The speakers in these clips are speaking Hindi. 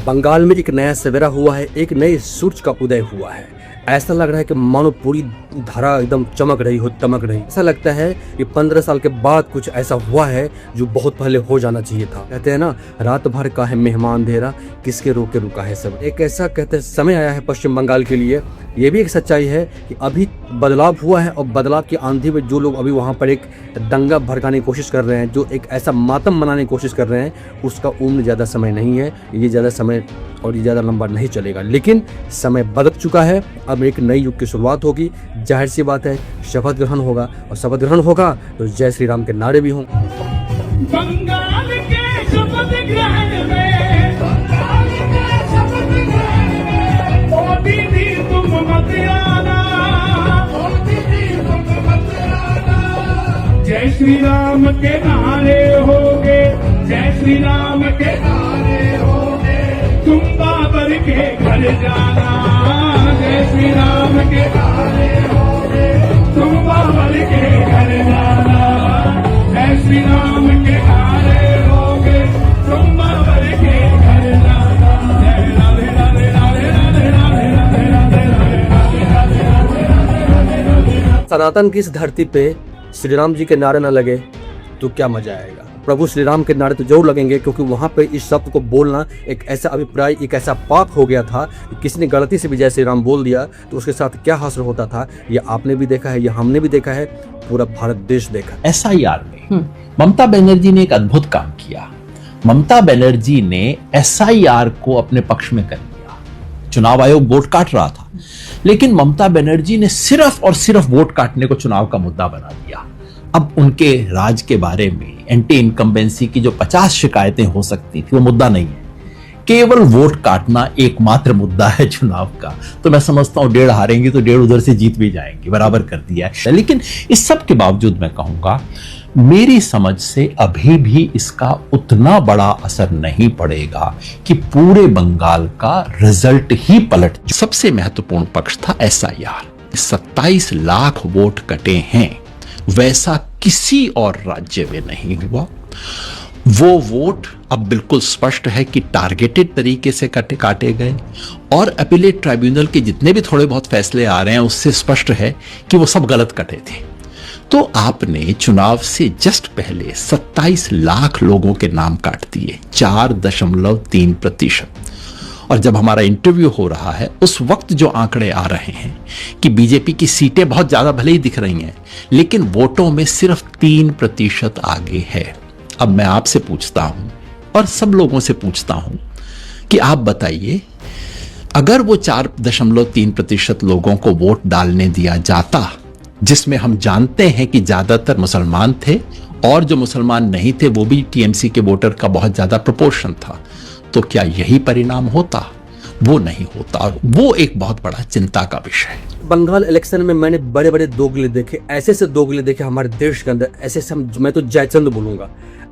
बंगाल में एक नया सवेरा हुआ है, एक नए सूरज का उदय हुआ है। ऐसा लग रहा है कि मानो पूरी धरा एकदम चमक रही हो, दमक रही। ऐसा लगता है कि 15 साल के बाद कुछ ऐसा हुआ है जो बहुत पहले हो जाना चाहिए था। कहते हैं ना, रात भर का है मेहमान अंधेरा, किसके रोके रुका है सब। एक ऐसा कहते हैं समय आया है पश्चिम बंगाल के लिए। ये भी एक सच्चाई है कि अभी बदलाव हुआ है और बदलाव की आंधी में जो लोग अभी वहाँ पर एक दंगा भड़काने की कोशिश कर रहे हैं, जो एक ऐसा मातम मनाने की कोशिश कर रहे हैं, उसका उम्र ज़्यादा समय नहीं है। ये ज़्यादा समय और ये ज़्यादा लंबा नहीं चलेगा। लेकिन समय बदल चुका है, अब एक नई युग की शुरुआत होगी। जाहिर सी बात है, शपथ ग्रहण होगा और शपथ ग्रहण होगा तो जय श्री राम के नारे भी हों। बंगाल के शपथ ग्रहण में मोदी जी तुम मत आना, जय श्री राम के नारे होगे, जय श्री राम के नारे होगे, तुम बाबर के घर जाना, जय श्री राम के नारे होगे, तुम बाबर के घर जाना, जय श्री राम के नारे होगे, तुम बाबर के घर जाना, जय राधे राधे राधे राधे राधे राधे राधे राधे राधे राधे राधे। सनातन की इस धरती पे श्री राम जी के नारे न लगे तो क्या मजा आएगा। प्रभु श्री राम के नारे तो जरूर लगेंगे, क्योंकि वहाँ पे इस शब्द को बोलना एक ऐसा अभिप्राय, एक ऐसा पाप हो गया था कि किसी ने गलती से भी जय श्री राम बोल दिया तो उसके साथ क्या हासिल होता था। ये आपने भी देखा है, ये हमने भी देखा है, पूरा भारत देश देखा। SIR में ममता बनर्जी ने एक अद्भुत काम किया। ममता बनर्जी ने SIR को अपने पक्ष में कर लिया। चुनाव आयोग वोट काट रहा था, लेकिन ममता बनर्जी ने सिर्फ और सिर्फ वोट काटने को चुनाव का मुद्दा बना दिया। अब उनके राज के बारे में, एंटी इनकम्बेंसी की जो 50 शिकायतें हो सकती थी, वो मुद्दा नहीं है। केवल वोट काटना एकमात्र मुद्दा है चुनाव का। तो मैं समझता हूं 1.5 हारेंगे तो 1.5 उधर से जीत भी जाएंगे, बराबर कर दिया है। लेकिन इस सब के बावजूद मैं कहूंगा, मेरी समझ से अभी भी इसका उतना बड़ा असर नहीं पड़ेगा कि पूरे बंगाल का रिजल्ट ही पलट। सबसे महत्वपूर्ण पक्ष था SIR। 27 लाख वोट कटे हैं, वैसा किसी और राज्य में नहीं हुआ। वो वोट अब बिल्कुल स्पष्ट है कि टारगेटेड तरीके से काटे गए, और अपीलेट ट्राइब्यूनल के जितने भी थोड़े बहुत फैसले आ रहे हैं उससे स्पष्ट है कि वो सब गलत कटे थे। तो आपने चुनाव से जस्ट पहले 27 लाख लोगों के नाम काट दिए, 4.3%। और जब हमारा इंटरव्यू हो रहा है उस वक्त जो आंकड़े आ रहे हैं कि बीजेपी की सीटें बहुत ज्यादा भले ही दिख रही हैं, लेकिन वोटों में सिर्फ 3% आगे है। अब मैं आपसे पूछता हूं और सब लोगों से पूछता हूं कि आप बताइए, अगर वो 4.3% लोगों को वोट डालने दिया जाता, जिसमें हम जानते हैं कि ज्यादातर मुसलमान थे और जो मुसलमान नहीं थे वो भी TMC के वोटर का बहुत ज्यादा प्रोपोर्शन था, तो क्या यही परिणाम होता? वो नहीं होता, और वो एक बहुत बड़ा चिंता का विषय है। बंगाल इलेक्शन में मैंने बड़े बड़े दोगले देखे, ऐसे दोगले देखे हमारे देश के अंदर, ऐसे से मैं तो जयचंद बोलूंगा,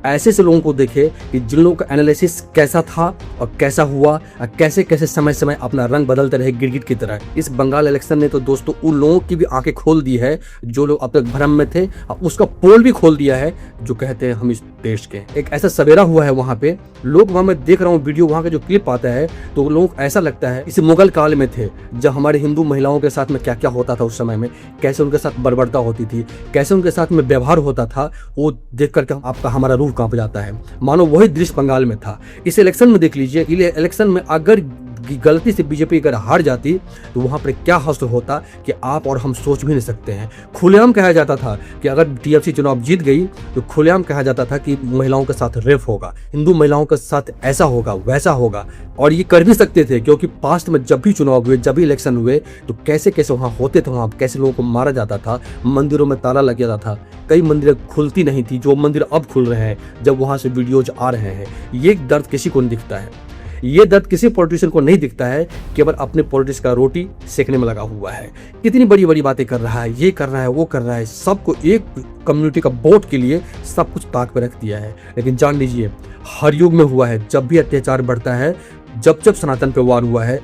ऐसे से लोगों को देखे कि जिन लोगों का एनालिसिस कैसा था और कैसा हुआ और कैसे कैसे समय समय अपना रंग बदलते रहे गिरगिट की तरह। इस बंगाल इलेक्शन ने तो दोस्तों उन लोगों की भी आंखें खोल दी है जो लोग अब तक भ्रम में थे, और उसका पोल भी खोल दिया है जो कहते हैं हम इस देश के। एक ऐसा सवेरा हुआ है वहाँ पे, लोग वहाँ मैं देख रहा हूँ वीडियो, वहाँ का जो क्लिप आता है तो लोग ऐसा लगता है इस मुगल काल में थे, जब हमारे हिंदू महिलाओं के साथ में क्या क्या होता था उस समय में, कैसे उनके साथ बर्बरता होती थी, कैसे उनके साथ में व्यवहार होता था, वो देख करके आपका हमारा रूह कांप जाता है। मानो वही दृश्य बंगाल में था। इस इलेक्शन में देख लीजिए, इलेक्शन में अगर गलती से बीजेपी अगर हार जाती तो वहां पर क्या हासिल होता कि आप और हम सोच भी नहीं सकते हैं। खुलेआम कहा जाता था कि अगर TMC चुनाव जीत गई तो खुलेआम कहा जाता था कि महिलाओं के साथ रेप होगा, हिंदू महिलाओं के साथ ऐसा होगा वैसा होगा, और ये कर भी सकते थे क्योंकि पास्ट में जब भी चुनाव हुए, जब भी इलेक्शन हुए तो कैसे कैसे वहाँ होते थे, वहाँ कैसे लोगों को मारा जाता था, मंदिरों में ताला लग जाता था, कई मंदिरें खुलती नहीं थी, जो मंदिर अब खुल रहे हैं जब वहाँ से वीडियोज आ रहे हैं। ये दर्द किसी को नहीं दिखता है, ये दर्द किसी पॉलिटिशियन को नहीं दिखता है, केवल अपने पॉलिटिक्स का रोटी सेकने में लगा हुआ है। कितनी बड़ी बड़ी बातें कर रहा है, ये कर रहा है, वो कर रहा है, सबको एक कम्युनिटी का वोट के लिए सब कुछ ताक पे रख दिया है। लेकिन जान लीजिए, हर युग में हुआ है, जब भी अत्याचार बढ़ता है, जब जब सनातन पे वार हुआ है,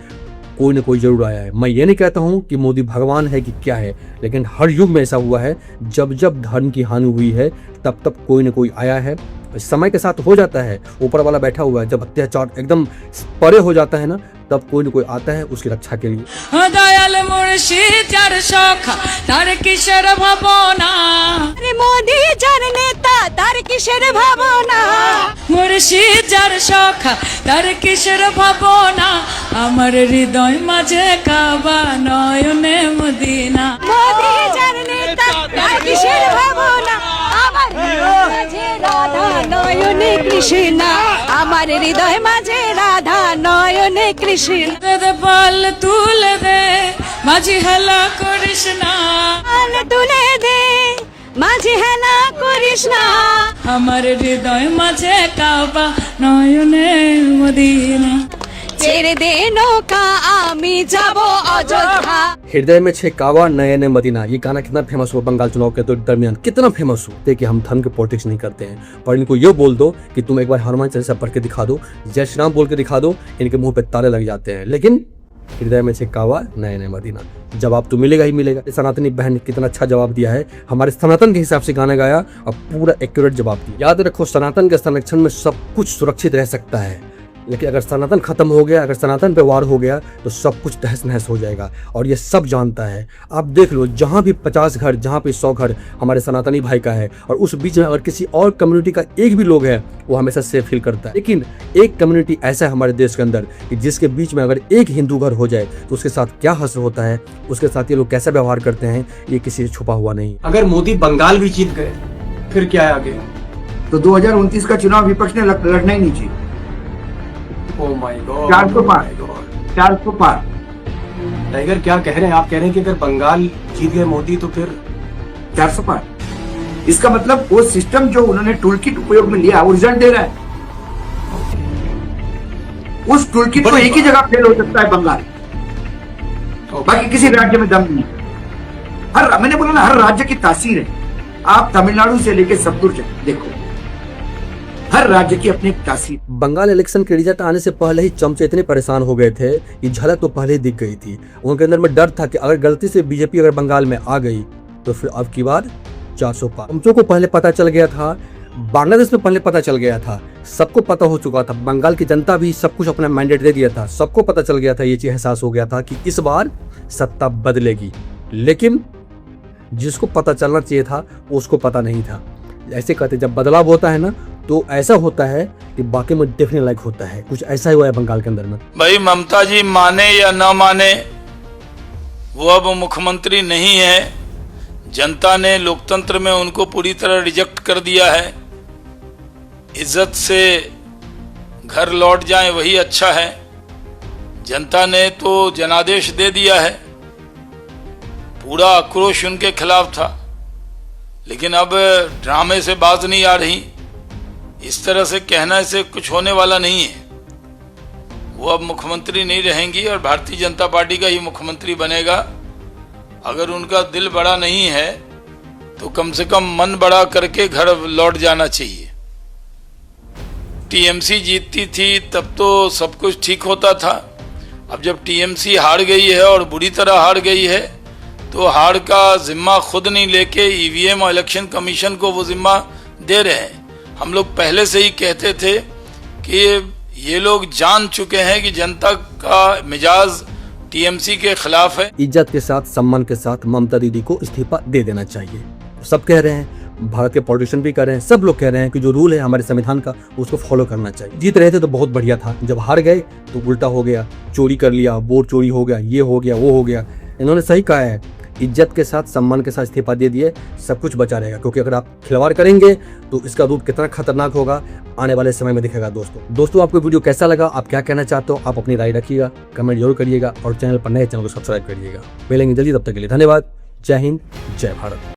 कोई ना कोई जरूर आया है। मैं ये नहीं कहता हूँ कि मोदी भगवान है कि क्या है, लेकिन हर युग में ऐसा हुआ है, जब जब धर्म की हानि हुई है तब तब कोई ना कोई आया है समय के साथ हो जाता है, ऊपर वाला बैठा हुआ है, जब अत्याचार एकदम परे हो जाता है ना, तब कोई न कोई आता है उसकी रक्षा के लिए। দয়াল মুর্শিদ যার সখা তার কিসের ভাবনা, মোদি যার নেতা তার কিসের ভাবনা, মুর্শিদ যার সখা তার কিসের ভাবনা, আমার হৃদয় মাঝে কাবা নয়নে মদিনা, মোদি যার নেতা তার কিসের ভাবনা, আমার হৃদয় মাঝে রাধা নয়নে কৃষ্ণা, আমার হৃদয় মাঝে রাধা নয়নে কৃষ্ণ। পাল তুলে দে মাঝি হেলা করিস না, পাল তুলে দে মাঝি হেলা করিস না, আমার হৃদয় মাঝে কাবা নয়নে মদিনা, ছেড়ে দে নৌকা আমি যাব অযোধ্যা। हृदय में छे कावा नयन मदीना, ये गाना कितना फेमस हुआ बंगाल चुनाव के तो दरमियान, कितना फेमस हुआ कि हम धर्म के पॉलिटिक्स नहीं करते हैं, पर इनको ये बोल दो कि तुम एक बार हनुमान चालीसा पढ़ के दिखा दो, जय श्री राम बोल के दिखा दो, इनके मुंह पे ताले लग जाते हैं। लेकिन हृदय में छे कावा नयन मदीना, जवाब तो मिलेगा ही मिलेगा। सनातनी बहन ने कितना अच्छा जवाब दिया है, हमारे सनातन के हिसाब से गाना गाया और पूरा एक्यूरेट जवाब दिया। याद रखो, सनातन के संरक्षण में सब कुछ सुरक्षित रह सकता है, लेकिन अगर सनातन खत्म हो गया, अगर सनातन पे वार हो गया तो सब कुछ तहस नहस हो जाएगा, और ये सब जानता है। आप देख लो, जहाँ भी 50 घर, जहाँ पे 100 घर हमारे सनातनी भाई का है, और उस बीच में अगर किसी और कम्युनिटी का एक भी लोग है, वो हमेशा सेफ फील करता है। लेकिन एक कम्युनिटी ऐसा है हमारे देश के अंदर कि जिसके बीच में अगर एक हिंदू घर हो जाए तो उसके साथ क्या हश्र होता है, उसके साथ ये लोग कैसा व्यवहार करते हैं, ये किसी से छुपा हुआ नहीं। अगर मोदी बंगाल भी जीत गए फिर क्या है आगे? तो 2029 का चुनाव विपक्ष ने लड़ना ही नहीं चाहिए। ओह माय गॉड, 400 पार, 400 पार। टाइगर क्या कह रहे हैं? आप कह रहे हैं कि अगर बंगाल जीत गए मोदी तो फिर 400 पार। इसका मतलब वो सिस्टम जो उन्होंने टूल किट उपयोग में लिया वो रिजल्ट दे रहा है। उस टूल किट को एक ही जगह फेल हो सकता है, बंगाल, बाकी किसी राज्य में दम नहीं। मैंने बोला ना, हर राज्य की तासीर है। आप तमिलनाडु से लेके सब दूर देखो, हर राज्य की अपनी एक तासीर। बंगाल इलेक्शन के रिजल्ट आने से पहले ही चमचे इतने परेशान हो गए थे, ये झलक तो पहले ही दिख गई थी। उनके अंदर में डर था कि अगर गलती से बीजेपी अगर बंगाल में आ गई तो फिर अब की बार 400 पार। चमचों को पहले पता चल गया था, बांग्लादेश में पहले पता चल गया था, सबको पता हो चुका था, बंगाल की जनता भी सब कुछ अपना मैंडेट दे दिया था, सबको पता चल गया था, ये चीज एहसास हो गया था कि इस बार सत्ता बदलेगी। लेकिन जिसको पता चलना चाहिए था उसको पता नहीं था। ऐसे कहते जब बदलाव होता है ना तो ऐसा होता है कि बाकी में देखने लायक होता है। कुछ ऐसा ही हुआ है बंगाल के अंदर में। भाई ममता जी माने या ना माने, वो अब मुख्यमंत्री नहीं है। जनता ने लोकतंत्र में उनको पूरी तरह रिजेक्ट कर दिया है। इज्जत से घर लौट जाएं वही अच्छा है। जनता ने तो जनादेश दे दिया है, पूरा आक्रोश उनके खिलाफ था, लेकिन अब ड्रामे से बाज नहीं आ रही। इस तरह से कहने से कुछ होने वाला नहीं है। वो अब मुख्यमंत्री नहीं रहेंगी और भारतीय जनता पार्टी का ही मुख्यमंत्री बनेगा। अगर उनका दिल बड़ा नहीं है तो कम से कम मन बड़ा करके घर लौट जाना चाहिए। टीएमसी जीतती थी तब तो सब कुछ ठीक होता था। अब जब टीएमसी हार गई है और बुरी तरह हार गई है तो हार का जिम्मा खुद नहीं लेके ईवीएम और इलेक्शन कमीशन को वो जिम्मा दे रहे हैं। हम लोग पहले से ही कहते थे कि ये लोग जान चुके हैं कि जनता का मिजाज टीएमसी के खिलाफ है। इज्जत के साथ, सम्मान के साथ ममता दीदी को इस्तीफा दे देना चाहिए। सब कह रहे हैं, भारत के पॉलिटिशियन भी कह रहे हैं, सब लोग कह रहे हैं कि जो रूल है हमारे संविधान का उसको फॉलो करना चाहिए। जीत रहे थे तो बहुत बढ़िया था, जब हार गए तो उल्टा हो गया, चोरी कर लिया, वोट चोरी हो गया, ये हो गया, वो हो गया। इन्होंने सही कहा है, इज्जत के साथ, सम्मान के साथ इस्तीफा दे दिए, सब कुछ बचा रहेगा। क्योंकि अगर आप खिलवाड़ करेंगे तो इसका रूप कितना खतरनाक होगा आने वाले समय में दिखेगा। दोस्तों आपको वीडियो कैसा लगा, आप क्या कहना चाहते हो, आप अपनी राय रखिएगा, कमेंट जरूर करिएगा और चैनल पर नए चैनल को सब्सक्राइब करिएगा। मिलेंगे जल्दी, तब तक के लिए धन्यवाद। जय हिंद, जय भारत।